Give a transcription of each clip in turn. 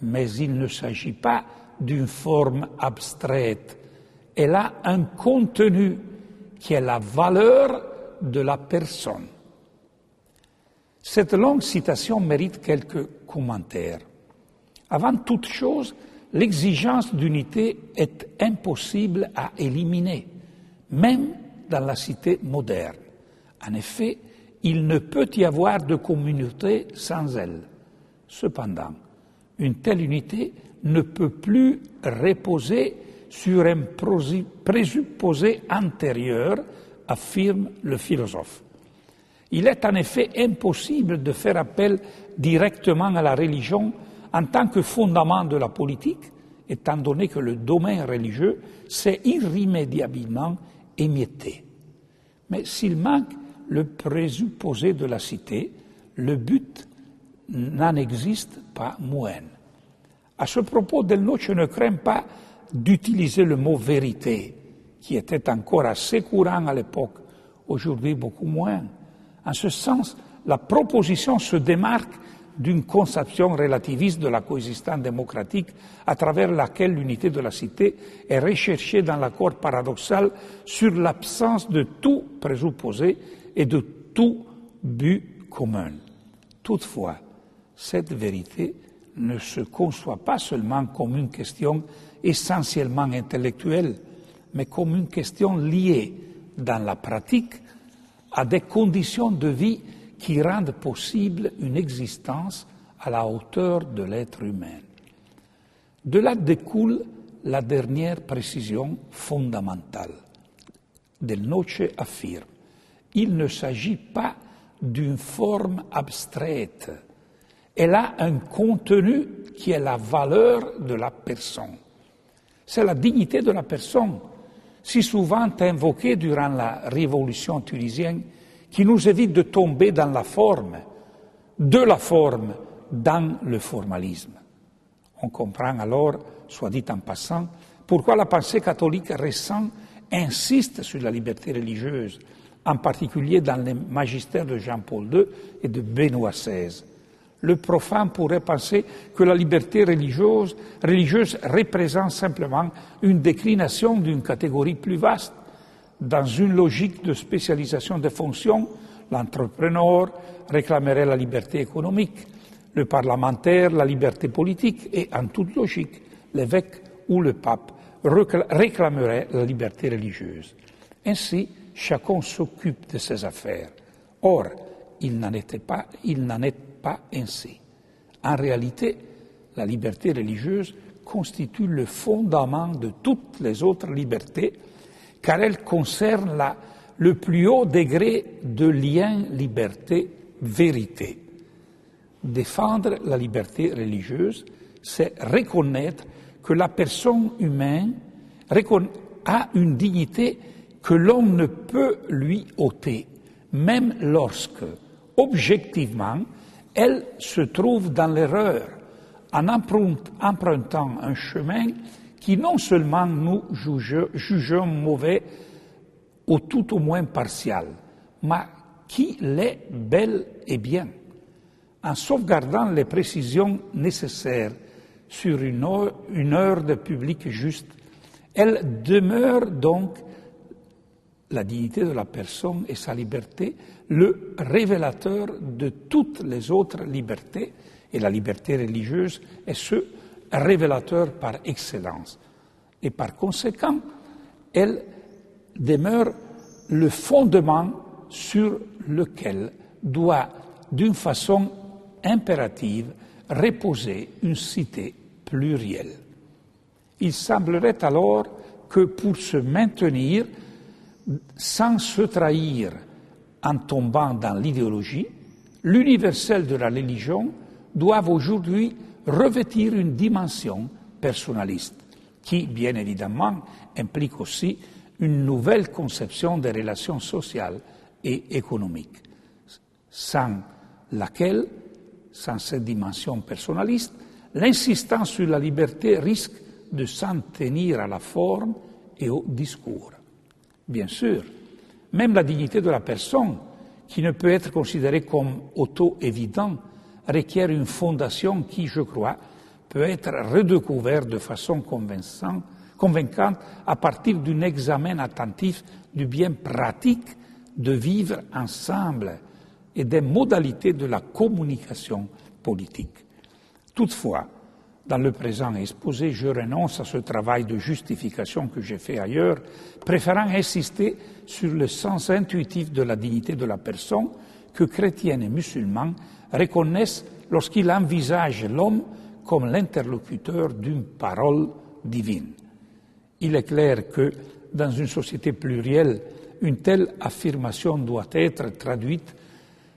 Mais il ne s'agit pas d'une forme abstraite. Elle a un contenu qui est la valeur de la personne. Cette longue citation mérite quelques commentaires. Avant toute chose, l'exigence d'unité est impossible à éliminer, même dans la cité moderne. En effet, il ne peut y avoir de communauté sans elle. Cependant, une telle unité ne peut plus reposer sur un présupposé antérieur, affirme le philosophe. Il est en effet impossible de faire appel directement à la religion en tant que fondement de la politique, étant donné que le domaine religieux s'est irrémédiablement émietté. Mais s'il manque le présupposé de la cité, le but n'en existe pas moins. À ce propos, Delnoche ne craint pas d'utiliser le mot vérité, qui était encore assez courant à l'époque, aujourd'hui beaucoup moins. En ce sens, la proposition se démarque d'une conception relativiste de la coexistence démocratique à travers laquelle l'unité de la cité est recherchée dans l'accord paradoxal sur l'absence de tout présupposé et de tout but commun. Toutefois, cette vérité ne se conçoit pas seulement comme une question essentiellement intellectuelle, mais comme une question liée dans la pratique à des conditions de vie qui rendent possible une existence à la hauteur de l'être humain. De là découle la dernière précision fondamentale. Delnoche affirme: il ne s'agit pas d'une forme abstraite. Elle a un contenu qui est la valeur de la personne. C'est la dignité de la personne, si souvent invoquée durant la révolution tunisienne, qui nous évite de tomber dans la forme, de la forme dans le formalisme. On comprend alors, soit dit en passant, pourquoi la pensée catholique récente insiste sur la liberté religieuse, en particulier dans les magistères de Jean-Paul II et de Benoît XVI. Le profane pourrait penser que la liberté religieuse représente simplement une déclination d'une catégorie plus vaste. Dans une logique de spécialisation des fonctions, l'entrepreneur réclamerait la liberté économique, le parlementaire la liberté politique et, en toute logique, l'évêque ou le pape réclamerait la liberté religieuse. Ainsi, chacun s'occupe de ses affaires. Or, il n'en est pas ainsi. En réalité, la liberté religieuse constitue le fondement de toutes les autres libertés, car elle concerne le plus haut degré de lien liberté-vérité. Défendre la liberté religieuse, c'est reconnaître que la personne humaine a une dignité que l'on ne peut lui ôter, même lorsque, objectivement, elle se trouve dans l'erreur, en empruntant un chemin qui non seulement nous jugeons mauvais ou tout au moins partial, mais qui l'est bel et bien. En sauvegardant les précisions nécessaires sur une heure de public juste, elle demeure donc, la dignité de la personne et sa liberté, le révélateur de toutes les autres libertés, et la liberté religieuse est ce révélateur par excellence. Et par conséquent, elle demeure le fondement sur lequel doit, d'une façon impérative, reposer une cité plurielle. Il semblerait alors que pour se maintenir, sans se trahir en tombant dans l'idéologie, l'universel de la religion doit aujourd'hui revêtir une dimension personnaliste, qui, bien évidemment, implique aussi une nouvelle conception des relations sociales et économiques, sans laquelle, sans cette dimension personnaliste, l'insistance sur la liberté risque de s'en tenir à la forme et au discours. Bien sûr, même la dignité de la personne, qui ne peut être considérée comme auto-évidente, requiert une fondation qui, je crois, peut être redécouvert de façon convaincante à partir d'un examen attentif du bien pratique de vivre ensemble et des modalités de la communication politique. Toutefois, dans le présent exposé, je renonce à ce travail de justification que j'ai fait ailleurs, préférant insister sur le sens intuitif de la dignité de la personne que chrétiens et musulmans reconnaissent lorsqu'ils envisagent l'homme comme l'interlocuteur d'une parole divine. Il est clair que, dans une société plurielle, une telle affirmation doit être traduite,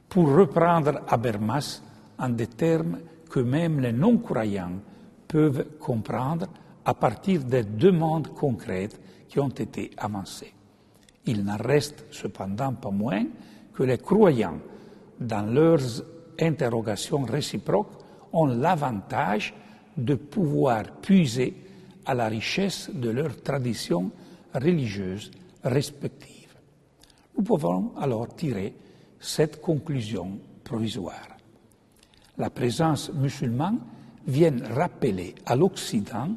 pour reprendre Habermas, en des termes que même les non-croyants peuvent comprendre à partir des demandes concrètes qui ont été avancées. Il n'en reste cependant pas moins que les croyants, dans leurs interrogations réciproques, ont l'avantage de pouvoir puiser à la richesse de leurs traditions religieuses respectives. Nous pouvons alors tirer cette conclusion provisoire. La présence musulmane vient rappeler à l'Occident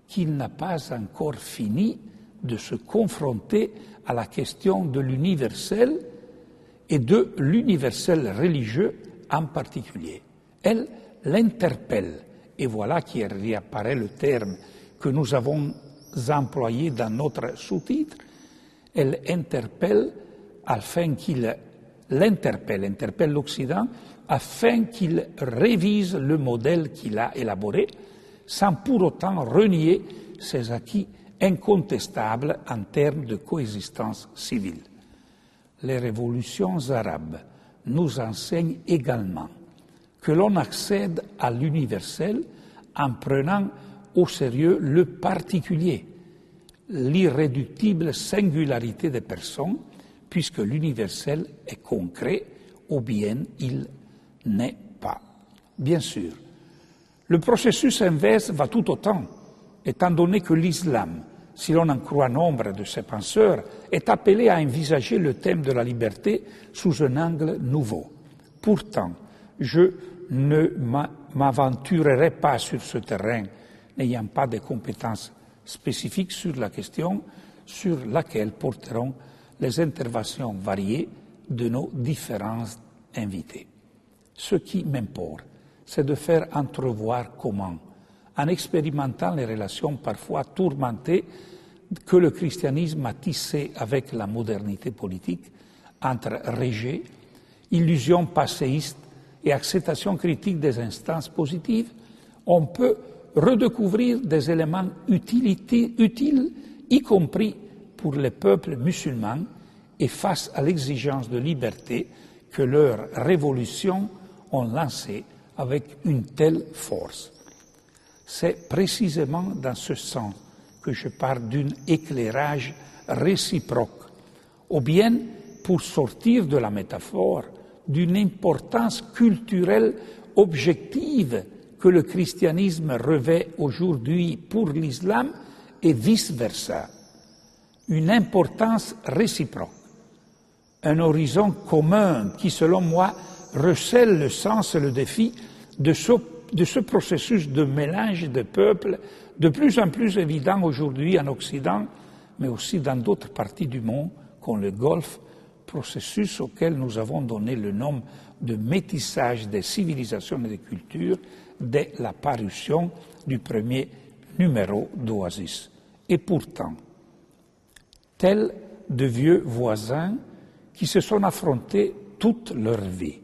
qu'il n'a pas encore fini de se confronter à la question de l'universel et de l'universel religieux en particulier. Elle l'interpelle, et voilà qui réapparaît le terme que nous avons employé dans notre sous-titre. Elle interpelle interpelle l'Occident afin qu'il révise le modèle qu'il a élaboré, sans pour autant renier ses acquis incontestables en termes de coexistence civile. Les révolutions arabes nous enseignent également que l'on accède à l'universel en prenant au sérieux le particulier, l'irréductible singularité des personnes, puisque l'universel est concret ou bien il n'est pas. Bien sûr, le processus inverse va tout autant, étant donné que l'islam, si l'on en croit nombre de ses penseurs, est appelé à envisager le thème de la liberté sous un angle nouveau. Pourtant, je ne m'aventurerai pas sur ce terrain, n'ayant pas de compétences spécifiques sur la question sur laquelle porteront les interventions variées de nos différents invités. Ce qui m'importe, c'est de faire entrevoir comment, en expérimentant les relations parfois tourmentées que le christianisme a tissées avec la modernité politique, entre rejet, illusion passéiste et acceptation critique des instances positives, on peut redécouvrir des éléments utiles, y compris pour les peuples musulmans, et face à l'exigence de liberté que leurs révolutions ont lancée avec une telle force. C'est précisément dans ce sens que je parle d'un éclairage réciproque, ou bien, pour sortir de la métaphore, d'une importance culturelle objective que le christianisme revêt aujourd'hui pour l'islam et vice-versa. Une importance réciproque, un horizon commun qui, selon moi, recèle le sens et le défi de ce processus de mélange de peuples de plus en plus évident aujourd'hui en Occident, mais aussi dans d'autres parties du monde, comme le Golfe, processus auquel nous avons donné le nom de métissage des civilisations et des cultures dès la parution du premier numéro d'Oasis. Et pourtant, tels de vieux voisins qui se sont affrontés toute leur vie,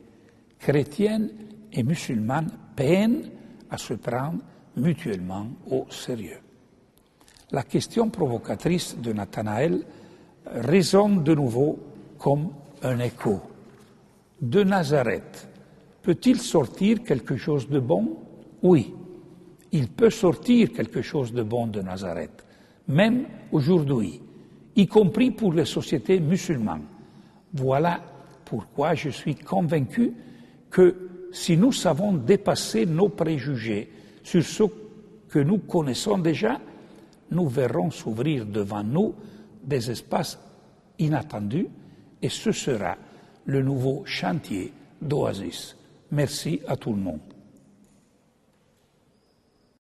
chrétiennes et musulmanes peinent à se prendre mutuellement au sérieux. La question provocatrice de Nathanaël résonne de nouveau comme un écho. De Nazareth, peut-il sortir quelque chose de bon? Oui, il peut sortir quelque chose de bon de Nazareth, même aujourd'hui, y compris pour les sociétés musulmanes. Voilà pourquoi je suis convaincu que si nous savons dépasser nos préjugés sur ce que nous connaissons déjà, nous verrons s'ouvrir devant nous des espaces inattendus et ce sera le nouveau chantier d'Oasis. Merci à tout le monde.